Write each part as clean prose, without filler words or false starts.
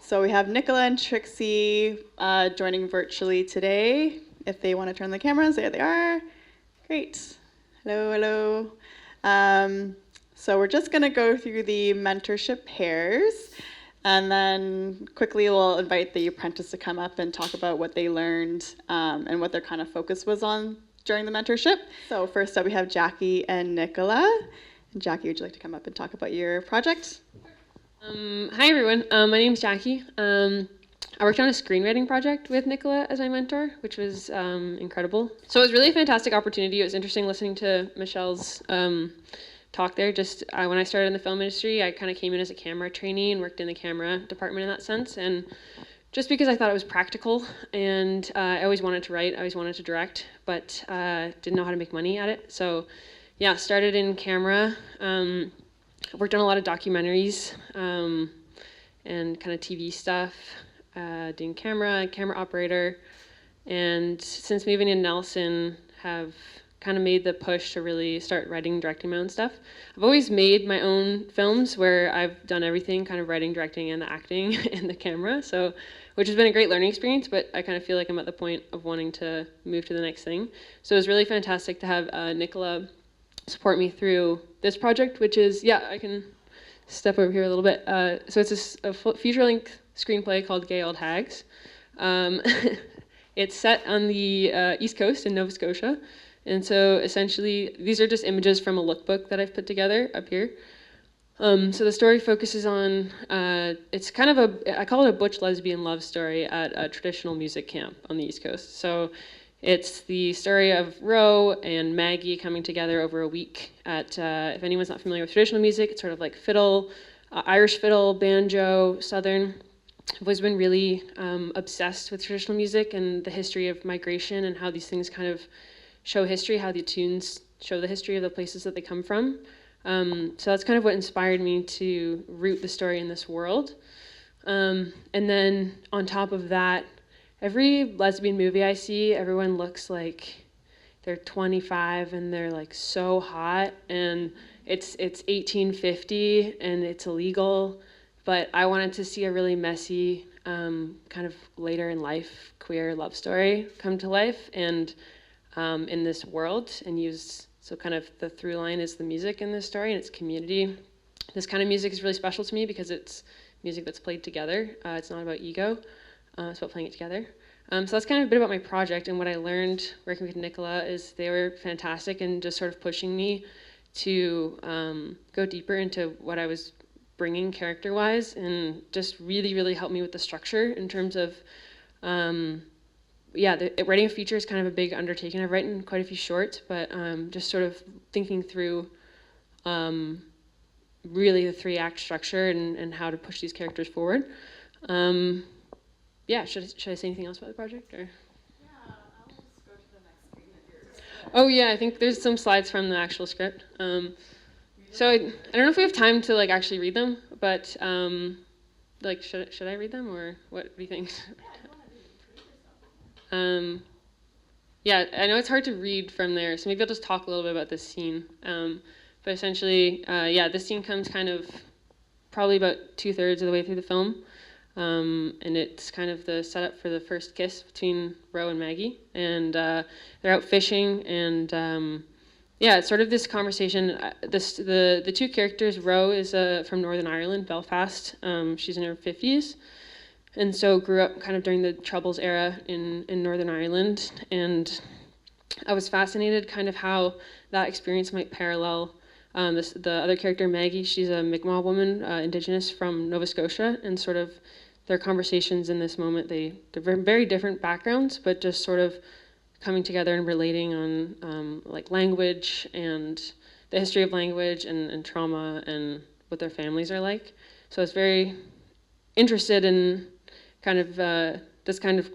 So we have Nicola and Trixie joining virtually today. If they want to turn the cameras, there they are. Great. Hello, hello. So we're just going to go through the mentorship pairs, and then quickly we'll invite the apprentice to come up and talk about what they learned and what their kind of focus was on during the mentorship. So first up we have Jackie and Nicola. And Jackie, would you like to come up and talk about your project? Hi everyone, my name's Jackie. I worked on a screenwriting project with Nicola as my mentor, which was incredible. So it was really a fantastic opportunity. It was interesting listening to Michelle's talk there. Just when I started in the film industry, I kind of came in as a camera trainee and worked in the camera department in that sense. And just because I thought it was practical, and I always wanted to write, I always wanted to direct, but didn't know how to make money at it. So yeah, started in camera. I've worked on a lot of documentaries and kind of TV stuff, doing camera operator, and since moving to Nelson, have kind of made the push to really start writing and directing my own stuff. I've always made my own films where I've done everything, kind of writing, directing, and the acting and the camera, so which has been a great learning experience, but I kind of feel like I'm at the point of wanting to move to the next thing. So it was really fantastic to have Nicola support me through this project, which is, yeah, I can step over here a little bit. So it's a feature-length screenplay called Gay Old Hags. It's set on the East Coast in Nova Scotia. And so essentially, these are just images from a lookbook that I've put together up here. So the story focuses on, it's kind of I call it a butch lesbian love story at a traditional music camp on the East Coast. So it's the story of Ro and Maggie coming together over a week at, if anyone's not familiar with traditional music, it's sort of like fiddle, Irish fiddle, banjo, Southern. I've always been really obsessed with traditional music and the history of migration and how these things kind of show history, how the tunes show the history of the places that they come from. So that's kind of what inspired me to root the story in this world. And then on top of that, every lesbian movie I see, everyone looks like they're 25 and they're like so hot, and it's 1850 and it's illegal, but I wanted to see a really messy kind of later in life queer love story come to life and in this world, and use, so kind of the through line is the music in this story and its community. This kind of music is really special to me because it's music that's played together. It's not about ego. It's about playing it together. So that's kind of a bit about my project, and what I learned working with Nicola is they were fantastic and just sort of pushing me to go deeper into what I was bringing character-wise, and just really, really helped me with the structure in terms of, writing a feature is kind of a big undertaking. I've written quite a few shorts, but just sort of thinking through really the 3-act structure and how to push these characters forward. Yeah, should I say anything else about the project? Or? Yeah, I'll just go to the next screen that you're... Oh yeah, I think there's some slides from the actual script. So I don't know if we have time to like actually read them, but like should I read them, or what do you think? Yeah, I know it's hard to read from there, so maybe I'll just talk a little bit about this scene. But essentially, this scene comes kind of probably about 2/3 of the way through the film. And it's kind of the setup for the first kiss between Ro and Maggie, and they're out fishing, and it's sort of this conversation. The two characters, Ro is from Northern Ireland, Belfast. She's in her 50s, and so grew up kind of during the Troubles era in Northern Ireland, and I was fascinated kind of how that experience might parallel the other character, Maggie. She's a Mi'kmaq woman, Indigenous from Nova Scotia, and sort of their conversations in this moment, they're very different backgrounds, but just sort of coming together and relating on like language and the history of language and trauma and what their families are like. So I was very interested in kind of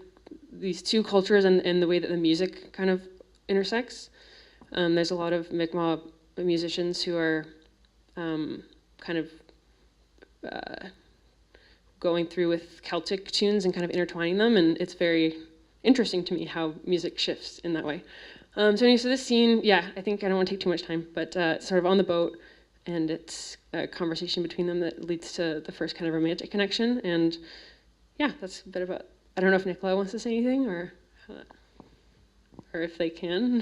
these two cultures and the way that the music kind of intersects. There's a lot of Mi'kmaq musicians who are kind of going through with Celtic tunes and kind of intertwining them, and it's very interesting to me how music shifts in that way. So this scene, I think I don't want to take too much time, but it's sort of on the boat, and it's a conversation between them that leads to the first kind of romantic connection, and yeah, that's a bit about. I don't know if Nicola wants to say anything or if they can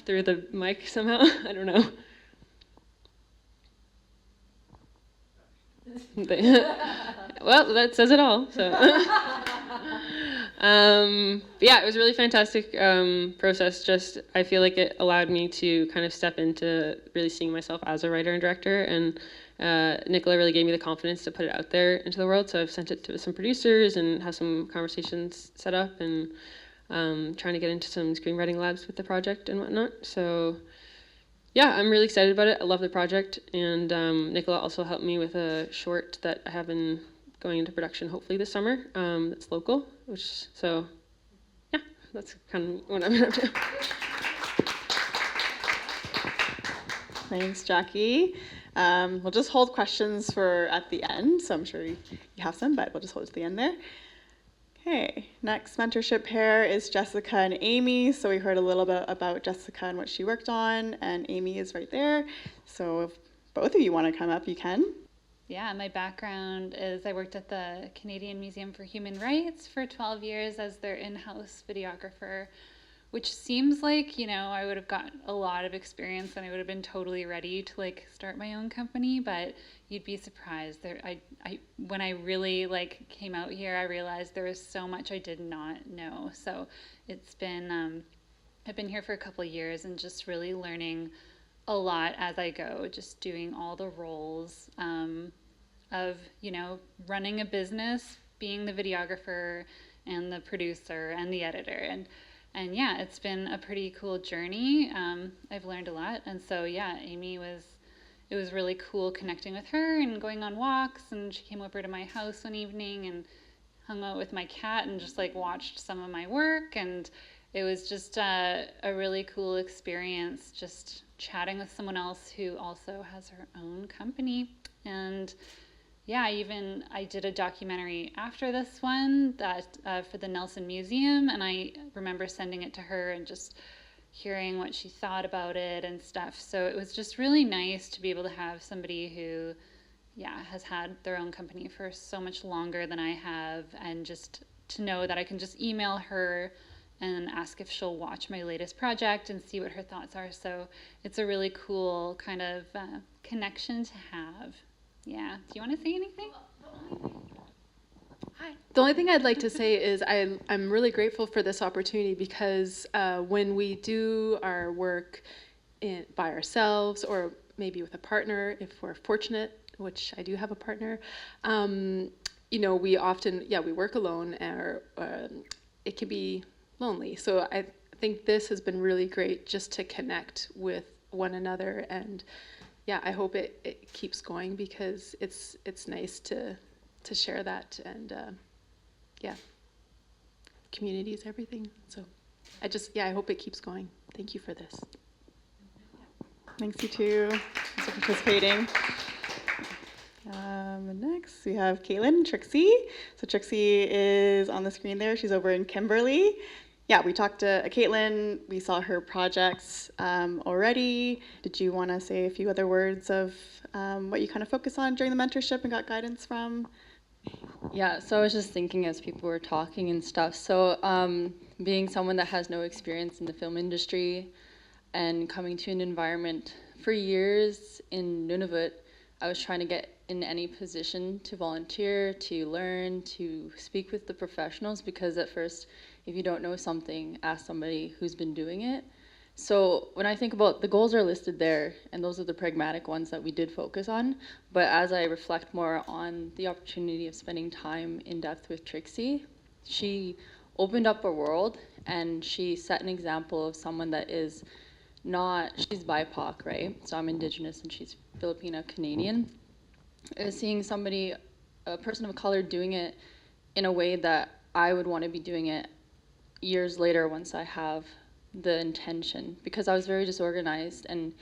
through the mic somehow. I don't know. Well, that says it all. So, yeah, it was a really fantastic process. Just I feel like it allowed me to kind of step into really seeing myself as a writer and director, and Nicola really gave me the confidence to put it out there into the world. So I've sent it to some producers and have some conversations set up, and trying to get into some screenwriting labs with the project and whatnot. So yeah, I'm really excited about it. I love the project, and Nicola also helped me with a short that I have been going into production hopefully this summer. That's local, so yeah, that's kind of what I'm up to. Thanks, Jackie. We'll just hold questions for at the end, so I'm sure you have some, but we'll just hold it to the end there. Okay, next mentorship pair is Jessica and Amy. So we heard a little bit about Jessica and what she worked on, and Amy is right there. So if both of you want to come up, you can. Yeah, my background is I worked at the Canadian Museum for Human Rights for 12 years as their in-house videographer, which seems like, I would have got a lot of experience and I would have been totally ready to start my own company, but you'd be surprised. When I really came out here, I realized there was so much I did not know. So it's been I've been here for a couple of years and just really learning a lot as I go, just doing all the roles of running a business, being the videographer and the producer and the editor, and yeah, it's been a pretty cool journey. I've learned a lot, and so yeah, it was really cool connecting with her and going on walks, and she came over to my house one evening and hung out with my cat and just watched some of my work, and it was just a really cool experience just chatting with someone else who also has her own company. And yeah, I did a documentary after this one that for the Nelson Museum, and I remember sending it to her and just hearing what she thought about it and stuff. So it was just really nice to be able to have somebody who, yeah, has had their own company for so much longer than I have, and just to know that I can just email her and ask if she'll watch my latest project and see what her thoughts are. So it's a really cool kind of connection to have. Yeah. Do you want to say anything? Hi. The only thing I'd like to say is I'm really grateful for this opportunity, because when we do our work by ourselves, or maybe with a partner, if we're fortunate, which I do have a partner, we often, we work alone, or it can be lonely. So I think this has been really great just to connect with one another, and yeah, I hope it keeps going, because it's nice to share that, and yeah, community is everything. So I hope it keeps going. Thank you for this. Thanks, you too, for participating. Next, we have Caitlin and Trixie. So Trixie is on the screen there. She's over in Kimberley. Yeah, we talked to Caitlin. We saw her projects already. Did you want to say a few other words of what you kind of focus on during the mentorship and got guidance from? Yeah, so I was just thinking as people were talking and stuff. So being someone that has no experience in the film industry and coming to an environment for years in Nunavut, I was trying to get in any position to volunteer, to learn, to speak with the professionals, because at first, if you don't know something, ask somebody who's been doing it. So when I think about the goals are listed there, and those are the pragmatic ones that we did focus on. But as I reflect more on the opportunity of spending time in depth with Trixie, she opened up a world, and she set an example of someone that is not, she's BIPOC, right? So I'm Indigenous and she's Filipino Canadian. Seeing somebody, a person of color, doing it in a way that I would want to be doing it years later once I have the intention, because I was very disorganized, and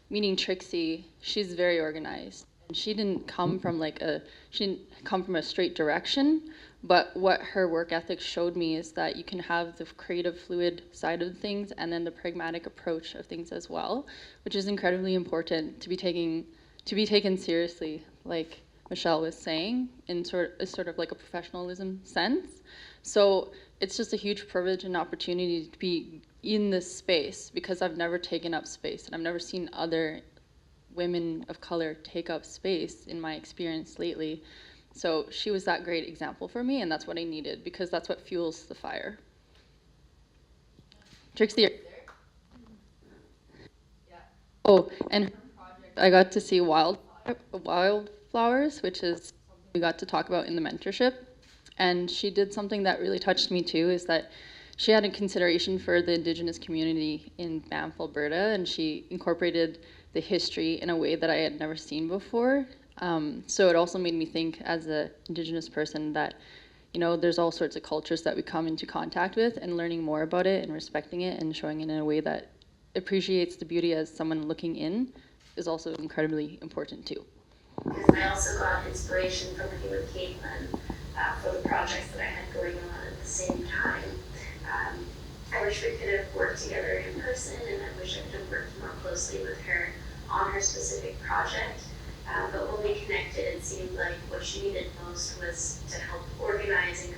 meeting Trixie, she's very organized. She didn't come from a straight direction, but what her work ethic showed me is that you can have the creative, fluid side of things and then the pragmatic approach of things as well, which is incredibly important to be taken seriously. Like, Michelle was saying, in sort of like a professionalism sense. So it's just a huge privilege and opportunity to be in this space, because I've never taken up space and I've never seen other women of color take up space in my experience lately. So she was that great example for me, and that's what I needed, because that's what fuels the fire. Trixie, are you there? Yeah. Oh, and her project, I got to see wildflowers, which is something we got to talk about in the mentorship. And she did something that really touched me too, is that she had a consideration for the Indigenous community in Banff, Alberta, and she incorporated the history in a way that I had never seen before. So it also made me think, as an Indigenous person, that there's all sorts of cultures that we come into contact with, and learning more about it and respecting it and showing it in a way that appreciates the beauty as someone looking in is also incredibly important too. I also got inspiration from working with Caitlin for the projects that I had going on at the same time. I wish we could have worked together in person, and I wish I could have worked more closely with her on her specific project. But when we connected, it seemed like what she needed most was to help organize and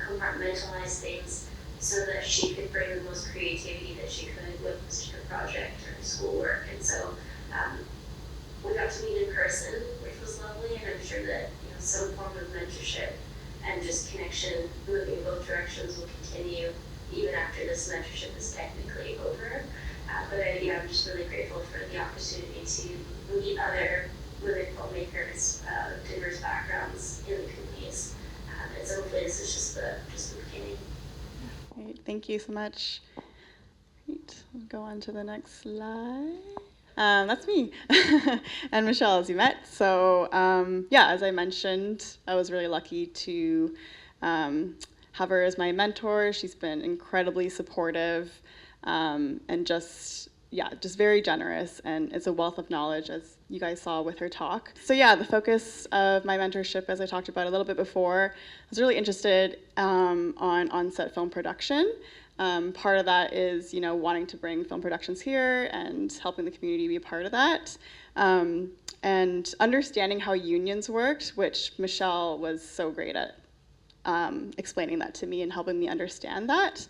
compartmentalize things so that she could bring the most creativity that she could with her project or her schoolwork. And so we got to meet in person, which was lovely, and I'm sure that some form of mentorship and just connection moving in both directions will continue even after this mentorship is technically over. But I'm just really grateful for the opportunity to meet other women filmmakers of diverse backgrounds in the Kootenays. And so hopefully this is just the beginning. Great, thank you so much. Great, we'll go on to the next slide. That's me, and Michelle, as you met. So as I mentioned, I was really lucky to have her as my mentor. She's been incredibly supportive and just very generous, and it's a wealth of knowledge, as you guys saw with her talk. So the focus of my mentorship, as I talked about a little bit before, I was really interested on on-set film production. Part of that is, wanting to bring film productions here and helping the community be a part of that. And understanding how unions worked, which Michelle was so great at explaining that to me and helping me understand that.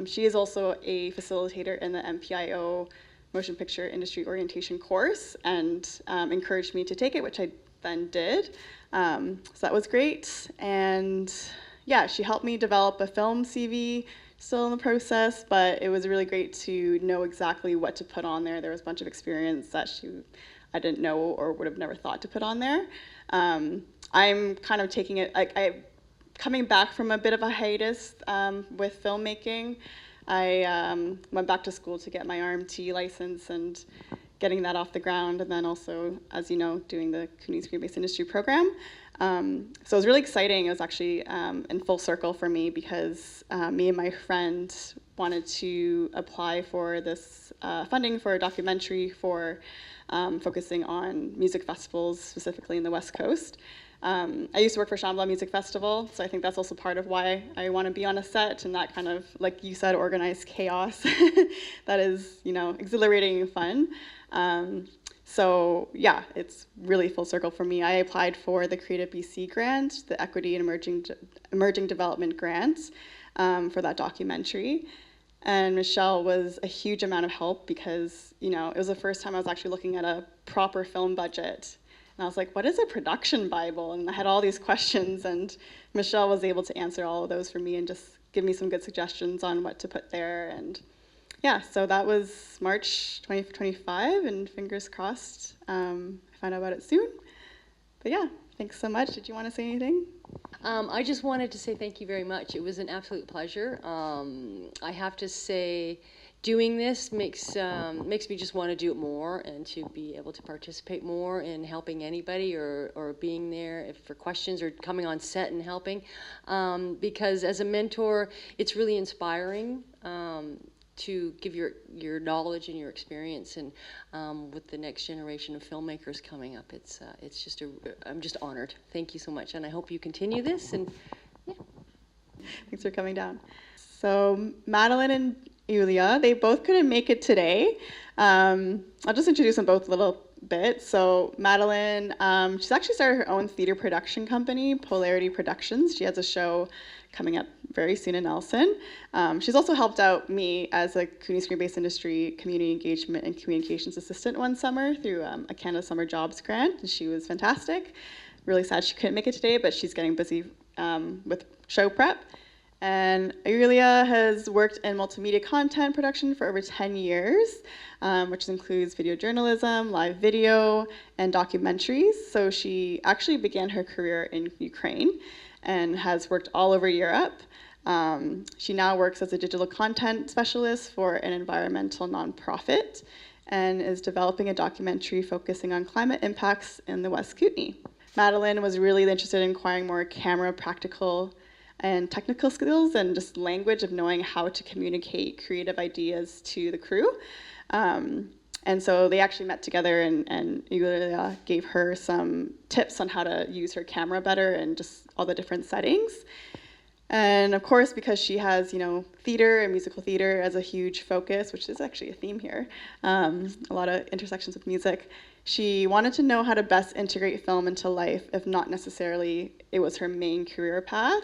She is also a facilitator in the MPIO Motion Picture Industry Orientation course, and encouraged me to take it, which I then did. So that was great. And she helped me develop a film CV, still in the process, but it was really great to know exactly what to put on there. There was a bunch of experience that I didn't know or would have never thought to put on there. I'm kind of taking it, coming back from a bit of a hiatus with filmmaking. I went back to school to get my RMT license and getting that off the ground, and then also, as you know, doing the Kootenays Community-Based Industry Program. So it was really exciting. It was actually in full circle for me, because me and my friend wanted to apply for this funding for a documentary for focusing on music festivals, specifically in the West Coast. I used to work for Shambhala Music Festival, so I think that's also part of why I want to be on a set, and that kind of, like you said, organized chaos that is, exhilarating and fun. So it's really full circle for me. I applied for the Creative BC grant, the Equity and Emerging Development grant for that documentary. And Michelle was a huge amount of help, because, it was the first time I was actually looking at a proper film budget. And I was like, what is a production Bible? And I had all these questions, and Michelle was able to answer all of those for me and just give me some good suggestions on what to put there. And so that was March 2025, and fingers crossed I find out about it soon. But thanks so much. Did you want to say anything? I just wanted to say thank you very much. It was an absolute pleasure. I have to say, doing this makes me just want to do it more, and to be able to participate more in helping anybody, or being there for questions, or coming on set and helping. Because as a mentor, it's really inspiring to give your knowledge and your experience, and with the next generation of filmmakers coming up, it's just I'm just honored. Thank you so much, and I hope you continue this. And Thanks for coming down. So Madeline and Yulia, they both couldn't make it today. I'll just introduce them both a little bit. So Madeline, she's actually started her own theater production company, Polarity Productions. She has a show coming up very soon in Nelson. She's also helped out me as a Kootenays Screen-Based Industry Community Engagement and Communications Assistant one summer through a Canada Summer Jobs grant, and she was fantastic. Really sad she couldn't make it today, but she's getting busy with show prep. And Aurelia has worked in multimedia content production for over 10 years, which includes video journalism, live video, and documentaries. So she actually began her career in Ukraine and has worked all over Europe. She now works as a digital content specialist for an environmental nonprofit and is developing a documentary focusing on climate impacts in the West Kootenay. Madeline was really interested in acquiring more camera practical and technical skills and just language of knowing how to communicate creative ideas to the crew. And so they actually met together, and Yulia gave her some tips on how to use her camera better and just all the different settings. And of course, because she has, theater and musical theater as a huge focus, which is actually a theme here, a lot of intersections with music, she wanted to know how to best integrate film into life, if not necessarily it was her main career path.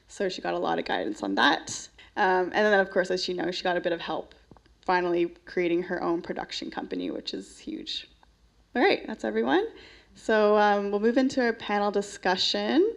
So she got a lot of guidance on that. And then, of course, as you know, she got a bit of help finally creating her own production company, which is huge. All right, that's everyone. So we'll move into our panel discussion.